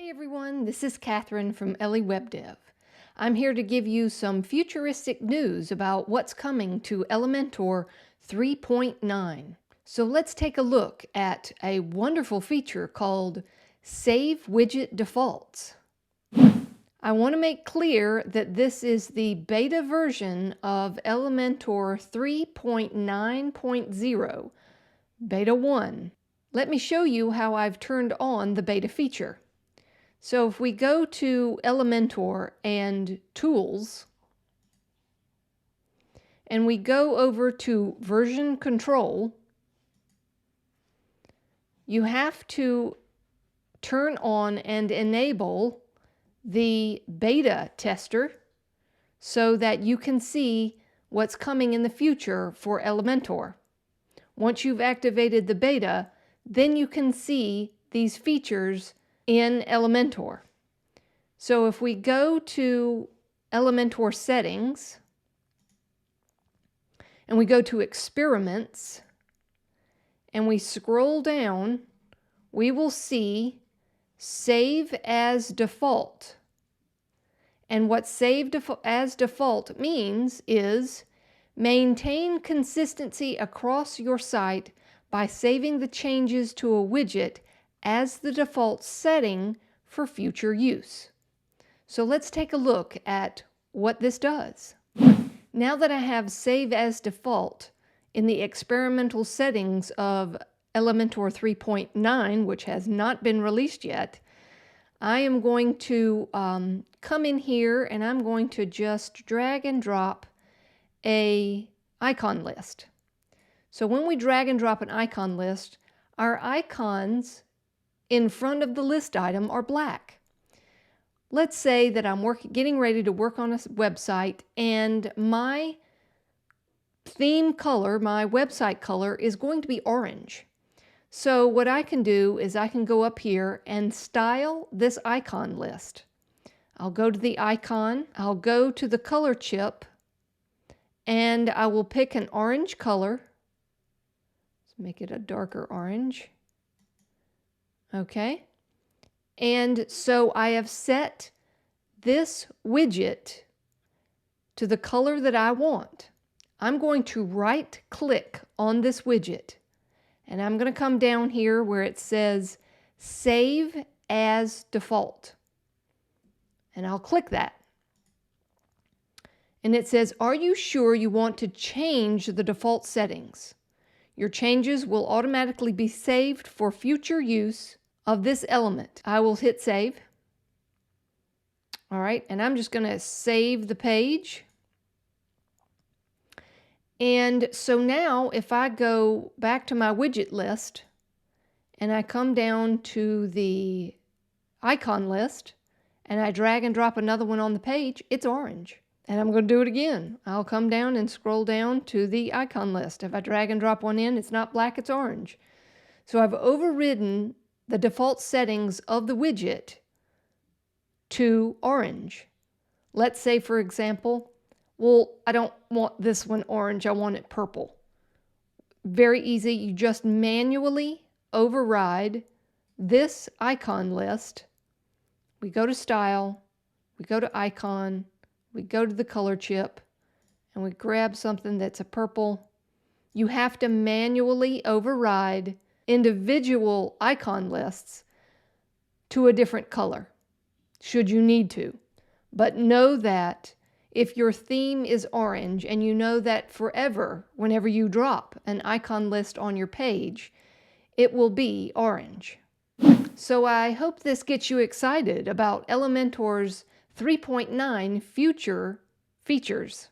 Hey everyone, this is Catherine from EleWebDev. I'm here to give you some futuristic news about what's coming to Elementor 3.9. So let's take a look at a wonderful feature called Save Widget Defaults. I want to make clear that this is the beta version of Elementor 3.9.0, Beta 1. Let me show you how I've turned on the beta feature. So if we go to Elementor and Tools, and we go over to Version Control, you have to turn on and enable the beta tester so that you can see what's coming in the future for Elementor. Once you've activated the beta, then you can see these features in Elementor. So if we go to Elementor Settings and we go to Experiments and we scroll down, we will see Save as Default. And what Save as Default means is maintain consistency across your site by saving the changes to a widget as the default setting for future use. So let's take a look at what this does. Now that I have Save as Default in the experimental settings of Elementor 3.9, which has not been released yet, I am going to come in here and I'm going to just drag and drop an icon list. So when we drag and drop an icon list, our icons in front of the list item are black. Let's say that I'm getting ready to work on a website and my theme color, my website color, is going to be orange. So what I can do is I can go up here and style this icon list. I'll go to the icon, I'll go to the color chip, and I will pick an orange color. Let's make it a darker orange. Okay. And so I have set this widget to the color that I want. I'm going to right click on this widget and I'm going to come down here where it says Save as Default. And I'll click that. And it says, are you sure you want to change the default settings? Your changes will automatically be saved for future use of this element. I will hit save. All right, and I'm just going to save the page. And so now if I go back to my widget list and I come down to the icon list and I drag and drop another one on the page, it's orange. And I'm going to do it again. I'll come down and scroll down to the icon list. If I drag and drop one in, it's not black, it's orange. So I've overridden the default settings of the widget to orange. Let's say, for example, well, I don't want this one orange, I want it purple. Very easy. You just manually override this icon list. We go to Style, we go to Icon, we go to the color chip, and we grab something that's a purple. You have to manually override individual icon lists to a different color, should you need to. But know that if your theme is orange and you know that forever, whenever you drop an icon list on your page, it will be orange. So I hope this gets you excited about Elementor's 3.9 future features.